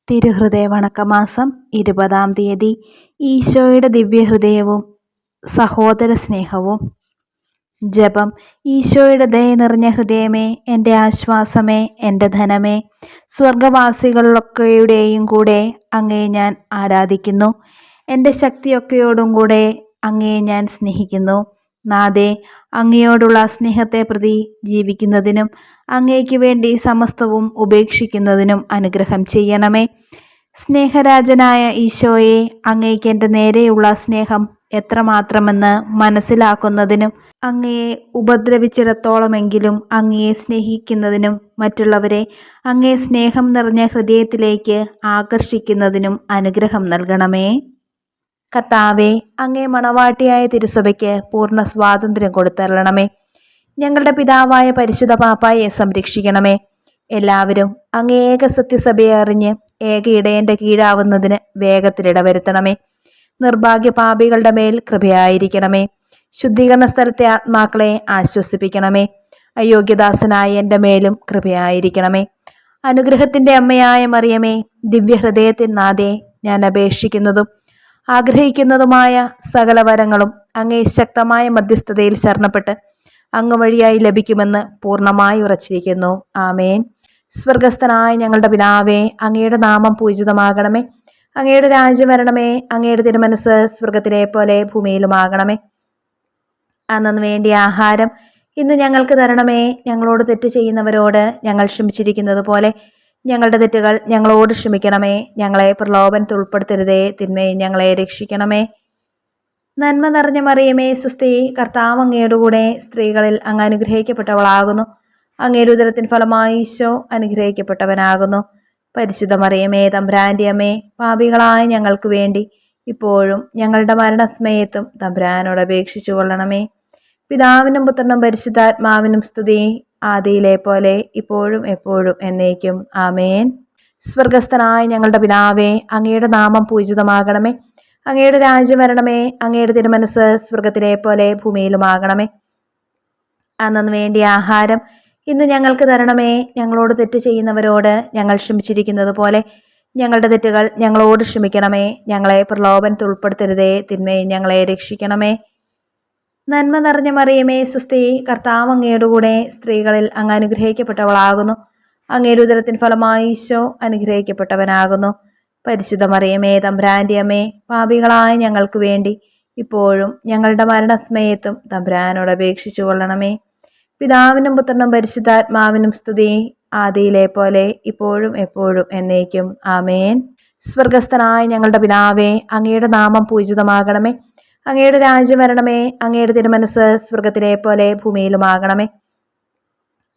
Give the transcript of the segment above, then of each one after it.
തിരുഹൃദയ വണക്കമാസം 20-ാം തീയതി. ഈശോയുടെ ദിവ്യഹൃദയവും സഹോദര സ്നേഹവും. ജപം. ഈശോയുടെ ദയ നിറഞ്ഞ ഹൃദയമേ, എൻ്റെ ആശ്വാസമേ, എൻ്റെ ധനമേ, സ്വർഗവാസികളൊക്കെയുടെയും കൂടെ അങ്ങയെ ഞാൻ ആരാധിക്കുന്നു. എൻ്റെ ശക്തിയൊക്കെയോടും കൂടെ അങ്ങയെ ഞാൻ സ്നേഹിക്കുന്നു. നാഥേ, അങ്ങയോടുള്ള സ്നേഹത്തെ പ്രതി ജീവിക്കുന്നതിനും അങ്ങയ്ക്ക് വേണ്ടി സമസ്തവും ഉപേക്ഷിക്കുന്നതിനും അനുഗ്രഹം ചെയ്യണമേ. സ്നേഹരാജനായ ഈശോയെ, അങ്ങയ്ക്ക് എൻ്റെ നേരെയുള്ള സ്നേഹം എത്രമാത്രമെന്ന് മനസ്സിലാക്കുന്നതിനും അങ്ങയെ ഉപദ്രവിച്ചിടത്തോളമെങ്കിലും അങ്ങയെ സ്നേഹിക്കുന്നതിനും മറ്റുള്ളവരെ അങ്ങയെ സ്നേഹം നിറഞ്ഞ ഹൃദയത്തിലേക്ക് ആകർഷിക്കുന്നതിനും അനുഗ്രഹം നൽകണമേ. കർത്താവേ, അങ്ങേ മണവാട്ടിയായ തിരുസഭയ്ക്ക് പൂർണ്ണ സ്വാതന്ത്ര്യം കൊടുത്തരളണമേ. ഞങ്ങളുടെ പിതാവായ പരിശുദ്ധ പാപ്പായെ സംരക്ഷിക്കണമേ. എല്ലാവരും അങ്ങേ ഏക സത്യസഭയെ അറിഞ്ഞ് ഏക ഇടയൻ്റെ കീഴാവുന്നതിന് വേഗത്തിലിടവരുത്തണമേ. നിർഭാഗ്യ പാപികളുടെ മേൽ കൃപയായിരിക്കണമേ. ശുദ്ധീകരണ സ്ഥലത്തെ ആത്മാക്കളെ ആശ്വസിപ്പിക്കണമേ. അയോഗ്യദാസനായ എൻ്റെ മേലും കൃപയായിരിക്കണമേ. അനുഗ്രഹത്തിൻ്റെ അമ്മയായ മറിയമേ, ദിവ്യഹൃദയത്തിൻ നാഥേ, ഞാൻ അപേക്ഷിക്കുന്നതും ആഗ്രഹിക്കുന്നതുമായ സകല വരങ്ങളും അങ്ങേ ശക്തമായ മധ്യസ്ഥതയിൽ ശരണപ്പെട്ട് അങ്ങ് വഴിയായി ലഭിക്കുമെന്ന് പൂർണ്ണമായി ഉറച്ചിരിക്കുന്നു. ആമേൻ. സ്വർഗസ്ഥനായ ഞങ്ങളുടെ പിതാവേ, അങ്ങയുടെ നാമം പൂജിതമാകണമേ. അങ്ങയുടെ രാജ്യം വരണമേ. അങ്ങയുടെ തിരുമനസ് സ്വർഗത്തിലെ പോലെ ഭൂമിയിലുമാകണമേ. അന്നു വേണ്ടിയ ആഹാരം ഇന്ന് ഞങ്ങൾക്ക് തരണമേ. ഞങ്ങളോട് തെറ്റ് ചെയ്യുന്നവരോട് ഞങ്ങൾ ക്ഷമിച്ചിരിക്കുന്നത് പോലെ ഞങ്ങളുടെ തെറ്റുകൾ ഞങ്ങളോട് ക്ഷമിക്കണമേ. ഞങ്ങളെ പ്രലോഭനത്തിൽ ഉൾപ്പെടുത്തരുതേ, തിന്മയും ഞങ്ങളെ രക്ഷിക്കണമേ. നന്മ നിറഞ്ഞ മറിയമേ, സുസ്തി, കർത്താവ് അങ്ങയുടെ കൂടെ സ്ത്രീകളിൽ അങ്ങ് അനുഗ്രഹിക്കപ്പെട്ടവളാകുന്നു. അങ്ങയുടെ ഉദരത്തിൻ ഫലമായി ഈശോ അനുഗ്രഹിക്കപ്പെട്ടവനാകുന്നു. പരിശുദ്ധ മറിയമേ, തമ്പുരാൻ്റെ അമ്മേ, പാപികളായ ഞങ്ങൾക്ക് വേണ്ടി ഇപ്പോഴും ഞങ്ങളുടെ മരണസമയത്തും തമ്പുരാനോട് അപേക്ഷിച്ചു കൊള്ളണമേ. പിതാവിനും പുത്രനും പരിശുദ്ധാത്മാവിനും സ്തുതി, ആദിയിലെ പോലെ ഇപ്പോഴും എപ്പോഴും എന്നേക്കും. ആമേൻ. സ്വർഗസ്ഥനായ ഞങ്ങളുടെ പിതാവേ, അങ്ങയുടെ നാമം പൂജിതമാകണമേ. അങ്ങയുടെ രാജ്യം വരണമേ. അങ്ങയുടെ തിരുമനസ് സ്വർഗത്തിലെ പോലെ ഭൂമിയിലുമാകണമേ. അന്നു വേണ്ടിയ ആഹാരം ഇന്ന് ഞങ്ങൾക്ക് തരണമേ. ഞങ്ങളോട് തെറ്റ് ചെയ്യുന്നവരോട് ഞങ്ങൾ ക്ഷമിച്ചിരിക്കുന്നത് പോലെ ഞങ്ങളുടെ തെറ്റുകൾ ഞങ്ങളോട് ക്ഷമിക്കണമേ. ഞങ്ങളെ പ്രലോഭനത്തിൽ ഉൾപ്പെടുത്തരുതേ, തിന്മയും ഞങ്ങളെ രക്ഷിക്കണമേ. നന്മ നിറഞ്ഞ മറിയമേ, സുസ്തി, കർത്താവ് അങ്ങയുടെ കൂടെ സ്ത്രീകളിൽ അങ്ങ് അനുഗ്രഹിക്കപ്പെട്ടവളാകുന്നു. അങ്ങയുടെ ഉദരത്തിൻ ഫലമായി ഈശോ അനുഗ്രഹിക്കപ്പെട്ടവനാകുന്നു. പരിശുദ്ധ മറിയമേ, തമ്പുരാൻ്റെ അമ്മേ, പാപികളായ ഞങ്ങൾക്ക് വേണ്ടി ഇപ്പോഴും ഞങ്ങളുടെ മരണസമയത്തും തമ്പുരാനോട് അപേക്ഷിച്ചു കൊള്ളണമേ. പിതാവിനും പുത്രനും പരിശുദ്ധാത്മാവിനും സ്തുതി, ആദിയിലെ പോലെ ഇപ്പോഴും എപ്പോഴും എന്നേക്കും. ആമേൻ. സ്വർഗസ്ഥനായ ഞങ്ങളുടെ പിതാവേ, അങ്ങയുടെ നാമം പൂജിതമാകണമേ. അങ്ങയുടെ രാജ്യം വരണമേ. അങ്ങയുടെ തിരുമനസ് സ്വർഗത്തിലെ പോലെ ഭൂമിയിലുമാകണമേ.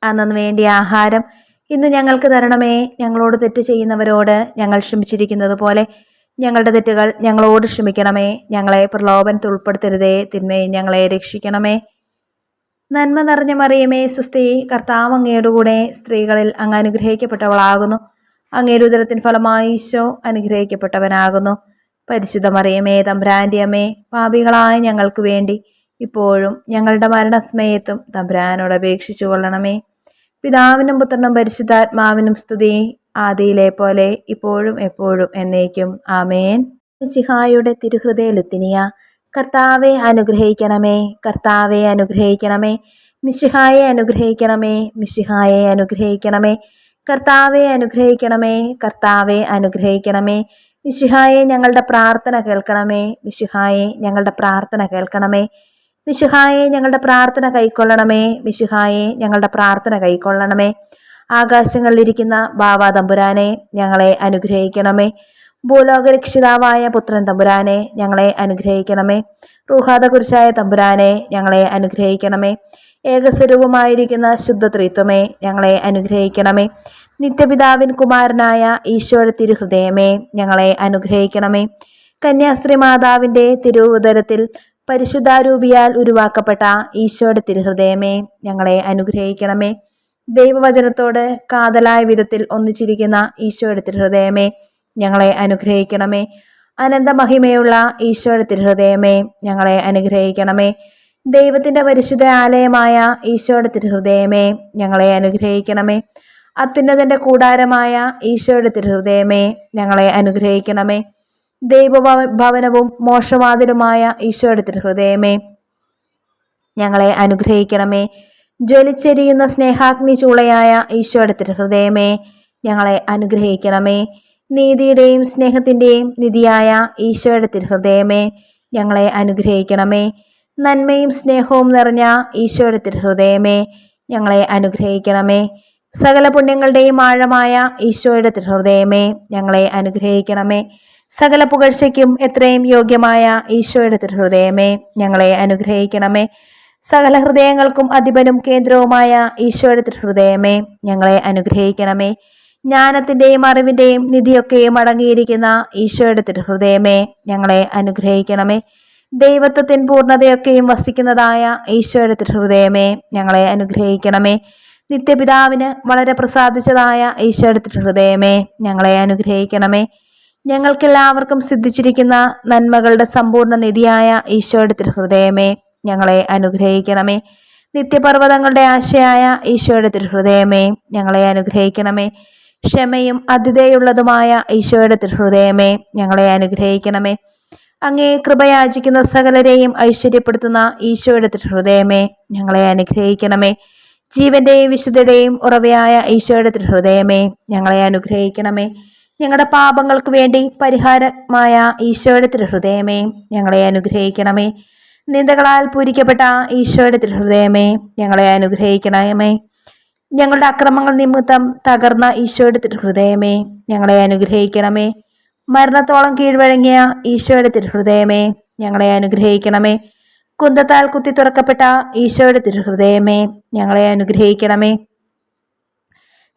അന്നു വേണ്ടിയ ആഹാരം ഇന്ന് ഞങ്ങൾക്ക് തരണമേ. ഞങ്ങളോട് തെറ്റ് ചെയ്യുന്നവരോട് ഞങ്ങൾ ക്ഷമിച്ചിരിക്കുന്നത് പോലെ ഞങ്ങളുടെ തെറ്റുകൾ ഞങ്ങളോട് ക്ഷമിക്കണമേ. ഞങ്ങളെ പ്രലോഭനത്തിൽ ഉൾപ്പെടുത്തരുതേ, തിന്മയും ഞങ്ങളെ രക്ഷിക്കണമേ. നന്മ നിറഞ്ഞ മറിയമേ, സുസ്തി, കർത്താവ് അങ്ങയുടെ കൂടെ സ്ത്രീകളിൽ അങ്ങ് അനുഗ്രഹിക്കപ്പെട്ടവളാകുന്നു. അങ്ങയുടെ ഉദരത്തിൻ ഫലമായി ഈശോ അനുഗ്രഹിക്കപ്പെട്ടവനാകുന്നു. പരിശുദ്ധ മറിയമേ, തമ്പുരാൻ്റെ അമ്മേ, പാപികളായ ഞങ്ങൾക്ക് വേണ്ടി ഇപ്പോഴും ഞങ്ങളുടെ മരണസമയത്തും തമ്പുരാനോട് അപേക്ഷിച്ചു കൊള്ളണമേ. പിതാവിനും പുത്രനും പരിശുദ്ധാത്മാവിനും സ്തുതി, ആദിയിലെ പോലെ ഇപ്പോഴും എപ്പോഴും എന്നേക്കും. ആമേൻ. മിശിഹായുടെ തിരുഹൃദയ ലുത്തിനിയ. കർത്താവെ അനുഗ്രഹിക്കണമേ. കർത്താവെ അനുഗ്രഹിക്കണമേ. മിശിഹായെ അനുഗ്രഹിക്കണമേ. മിശിഹായെ അനുഗ്രഹിക്കണമേ. കർത്താവെ അനുഗ്രഹിക്കണമേ. കർത്താവെ അനുഗ്രഹിക്കണമേ. മിശിഹായെ ഞങ്ങളുടെ പ്രാർത്ഥന കേൾക്കണമേ. മിശിഹായെ ഞങ്ങളുടെ പ്രാർത്ഥന കേൾക്കണമേ. മിശിഹായെ ഞങ്ങളുടെ പ്രാർത്ഥന കൈക്കൊള്ളണമേ. മിശിഹായെ ഞങ്ങളുടെ പ്രാർത്ഥന കൈക്കൊള്ളണമേ. ആകാശങ്ങളിലിരിക്കുന്ന ബാവാ തമ്പുരാനെ, ഞങ്ങളെ അനുഗ്രഹിക്കണമേ. ഭൂലോകരക്ഷിതാവായ പുത്രൻ തമ്പുരാനെ, ഞങ്ങളെ അനുഗ്രഹിക്കണമേ. റൂഹാദകുരിശായ തമ്പുരാനെ, ഞങ്ങളെ അനുഗ്രഹിക്കണമേ. ഏകസ്വരൂപമായിരിക്കുന്ന ശുദ്ധ ത്രിത്വമേ, ഞങ്ങളെ അനുഗ്രഹിക്കണമേ. നിത്യപിതാവിൻ കുമാരനായ ഈശോയുടെ തിരുഹൃദയമേ, ഞങ്ങളെ അനുഗ്രഹിക്കണമേ. കന്യാസ്ത്രീ മാതാവിൻ്റെ തിരുവുദരത്തിൽ പരിശുദ്ധാരൂപിയാൽ ഉരുവാക്കപ്പെട്ട ഈശോയുടെ തിരുഹൃദയമേ, ഞങ്ങളെ അനുഗ്രഹിക്കണമേ. ദൈവവചനത്തോട് കാതലായ വിധത്തിൽ ഒന്നിച്ചിരിക്കുന്ന ഈശോയുടെ തിരുഹൃദയമേ, ഞങ്ങളെ അനുഗ്രഹിക്കണമേ. അനന്തമഹിമയുള്ള ഈശോയുടെ തിരുഹൃദയമേ, ഞങ്ങളെ അനുഗ്രഹിക്കണമേ. ദൈവത്തിൻ്റെ പരിശുദ്ധ ആലയമായ ഈശോയുടെ തിരുഹൃദയമേ, ഞങ്ങളെ അനുഗ്രഹിക്കണമേ. അത്യുന്നതന്റെ കൂടാരമായ ഈശോയുടെ തിരുഹൃദയമേ, ഞങ്ങളെ അനുഗ്രഹിക്കണമേ. ദൈവഭവനവും മോക്ഷവാതിലുമായ ഈശോയുടെ തിരുഹൃദയമേ, ഞങ്ങളെ അനുഗ്രഹിക്കണമേ. ജ്വലിച്ചെരിയുന്ന സ്നേഹാഗ്നി ചൂളയായ ഈശോയുടെ തിരുഹൃദയമേ, ഞങ്ങളെ അനുഗ്രഹിക്കണമേ. നീതിയുടെയും സ്നേഹത്തിൻ്റെയും നിധിയായ ഈശോയുടെ തിരുഹൃദയമേ, ഞങ്ങളെ അനുഗ്രഹിക്കണമേ. നന്മയും സ്നേഹവും നിറഞ്ഞ ഈശോയുടെ തിരുഹൃദയമേ, ഞങ്ങളെ അനുഗ്രഹിക്കണമേ. സകല പുണ്യങ്ങളുടെയും ആഴമായ ഈശോയുടെ തിരുഹൃദയമേ, ഞങ്ങളെ അനുഗ്രഹിക്കണമേ. സകല പുകഴ്ചയ്ക്കും എത്രയും യോഗ്യമായ ഈശോയുടെ തിരുഹൃദയമേ, ഞങ്ങളെ അനുഗ്രഹിക്കണമേ. സകല ഹൃദയങ്ങൾക്കും അധിപനും കേന്ദ്രവുമായ ഈശോയുടെ തിരുഹൃദയമേ, ഞങ്ങളെ അനുഗ്രഹിക്കണമേ. ജ്ഞാനത്തിൻ്റെയും അറിവിൻ്റെയും നിധിയൊക്കെയും അടങ്ങിയിരിക്കുന്ന ഈശോയുടെ തിരുഹൃദയമേ, ഞങ്ങളെ അനുഗ്രഹിക്കണമേ. ദൈവത്വത്തിൻ പൂർണ്ണതയൊക്കെയും വസിക്കുന്നതായ ഈശോയുടെ തിരുഹൃദയമേ, ഞങ്ങളെ അനുഗ്രഹിക്കണമേ. നിത്യപിതാവിന് വളരെ പ്രസാദിച്ചതായ ഈശോയുടെ തിരുഹൃദയമേ, ഞങ്ങളെ അനുഗ്രഹിക്കണമേ. ഞങ്ങൾക്കെല്ലാവർക്കും സിദ്ധിച്ചിരിക്കുന്ന നന്മകളുടെ സമ്പൂർണ്ണ നിധിയായ ഈശോയുടെ തിരുഹൃദയമേ, ഞങ്ങളെ അനുഗ്രഹിക്കണമേ. നിത്യപർവ്വതങ്ങളുടെ ആശയായ ഈശോയുടെ തിരുഹൃദയമേ, ഞങ്ങളെ അനുഗ്രഹിക്കണമേ. ക്ഷമയും അതിഥേയുള്ളതുമായ ഈശോയുടെ തിരുഹൃദയമേ, ഞങ്ങളെ അനുഗ്രഹിക്കണമേ. അങ്ങേ കൃപയാചിക്കുന്ന സകലരെയും ഐശ്വര്യപ്പെടുത്തുന്ന ഈശോയുടെ തിരുഹൃദയമേ, ഞങ്ങളെ അനുഗ്രഹിക്കണമേ. ജീവന്റെയും വിശുദ്ധയുടെയും ഉറവയായ ഈശോയുടെ തിരുഹൃദയമേ, ഞങ്ങളെ അനുഗ്രഹിക്കണമേ. ഞങ്ങളുടെ പാപങ്ങൾക്ക് വേണ്ടി പരിഹാരമായ ഈശോയുടെ തിരുഹൃദയമേ, ഞങ്ങളെ അനുഗ്രഹിക്കണമേ. നിന്ദകളാൽ പൂരിക്കപ്പെട്ട ഈശോയുടെ തിരുഹൃദയമേ, ഞങ്ങളെ അനുഗ്രഹിക്കണമേ. ഞങ്ങളുടെ അക്രമങ്ങൾ നിമിത്തം തകർന്ന ഈശോയുടെ തിരുഹൃദയമേ, ഞങ്ങളെ അനുഗ്രഹിക്കണമേ. മരണത്തോളം കീഴ്വഴങ്ങിയ ഈശോയുടെ തിരുഹൃദയമേ, ഞങ്ങളെ അനുഗ്രഹിക്കണമേ. കുന്തത്താൽ കുത്തി തുറക്കപ്പെട്ട ഈശോയുടെ തിരുഹൃദയമേ, ഞങ്ങളെ അനുഗ്രഹിക്കണമേ.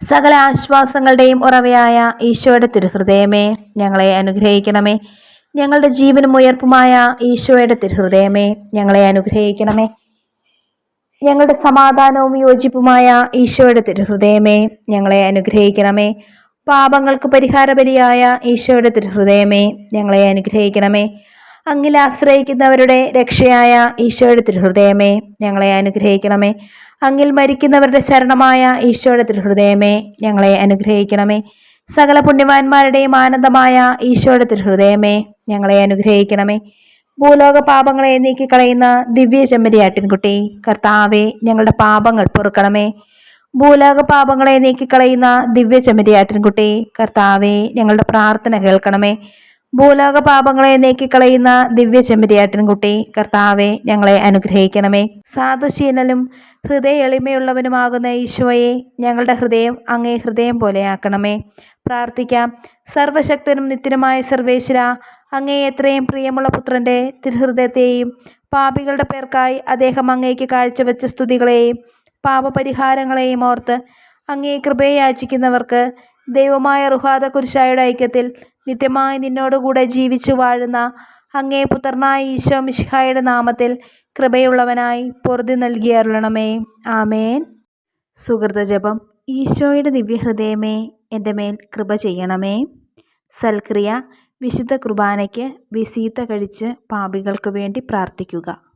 സകല ആശ്വാസങ്ങളുടെയും ഉറവയായ ഈശോയുടെ തിരുഹൃദയമേ, ഞങ്ങളെ അനുഗ്രഹിക്കണമേ. ഞങ്ങളുടെ ജീവനും ഉയർപ്പുമായ ഈശോയുടെ തിരുഹൃദയമേ, ഞങ്ങളെ അനുഗ്രഹിക്കണമേ. ഞങ്ങളുടെ സമാധാനവും യോജിപ്പുമായ ഈശോയുടെ തിരുഹൃദയമേ, ഞങ്ങളെ അനുഗ്രഹിക്കണമേ. പാപങ്ങൾക്ക് പരിഹാരബലിയായ ഈശോയുടെ തിരുഹൃദയമേ, ഞങ്ങളെ അനുഗ്രഹിക്കണമേ. അങ്ങിൽ ആശ്രയിക്കുന്നവരുടെ രക്ഷയായ ഈശോയുടെ തിരുഹൃദയമേ, ഞങ്ങളെ അനുഗ്രഹിക്കണമേ. അങ്ങിൽ മരിക്കുന്നവരുടെ ശരണമായ ഈശോയുടെ തിരുഹൃദയമേ, ഞങ്ങളെ അനുഗ്രഹിക്കണമേ. സകല പുണ്യവാന്മാരുടെയും ആനന്ദമായ ഈശോയുടെ തിരുഹൃദയമേ, ഞങ്ങളെ അനുഗ്രഹിക്കണമേ. ഭൂലോക പാപങ്ങളെ നീക്കിക്കളയുന്ന ദിവ്യ ചെമ്മരിയാട്ടിൻകുട്ടി, കർത്താവെ, ഞങ്ങളുടെ പാപങ്ങൾ പൊറുക്കണമേ. ഭൂലോക പാപങ്ങളെ നീക്കിക്കളയുന്ന ദിവ്യ ചെമ്മരിയാട്ടിൻകുട്ടി, കർത്താവെ, ഞങ്ങളുടെ പ്രാർത്ഥന കേൾക്കണമേ. ഭൂലോക പാപങ്ങളെ നീക്കിക്കളയുന്ന ദിവ്യ ചെമ്മരിയാട്ടിൻകുട്ടി, കർത്താവെ, ഞങ്ങളെ അനുഗ്രഹിക്കണമേ. സാധുശീലനും ഹൃദയ എളിമയുള്ളവനുമാകുന്ന ഈശോയെ, ഞങ്ങളുടെ ഹൃദയം അങ്ങേ ഹൃദയം പോലെയാക്കണമേ. പ്രാർത്ഥിക്കാം. സർവശക്തനും നിത്യനുമായ സർവേശ്വര, അങ്ങേ എത്രയും പ്രിയമുള്ള പുത്രൻ്റെ തിരുഹൃദയത്തെയും പാപികളുടെ പേർക്കായി അദ്ദേഹം അങ്ങേക്ക് കാഴ്ചവെച്ച സ്തുതികളെയും പാപപരിഹാരങ്ങളെയും ഓർത്ത് അങ്ങേ കൃപയെ യാചിക്കുന്നവർക്ക് ദൈവമായ റുഹാദ കുരിശായുടെ ഐക്യത്തിൽ നിത്യമായി നിന്നോടുകൂടെ ജീവിച്ചു വാഴുന്ന അങ്ങേ പുത്രനായ ഈശോ മിശിഹായുടെ നാമത്തിൽ കൃപയുള്ളവനായി പൊറുതി നൽകി അരുളണമേ. ആമേൻ. സുഹൃതജപം. ഈശോയുടെ ദിവ്യഹൃദയമേ, എൻ്റെ മേൽ കൃപ ചെയ്യണമേ. സൽക്രിയ. വിശുദ്ധ കുർബാനയ്ക്ക് വിസീത്ത കഴിച്ച് പാപികൾക്ക് വേണ്ടി പ്രാർത്ഥിക്കുക.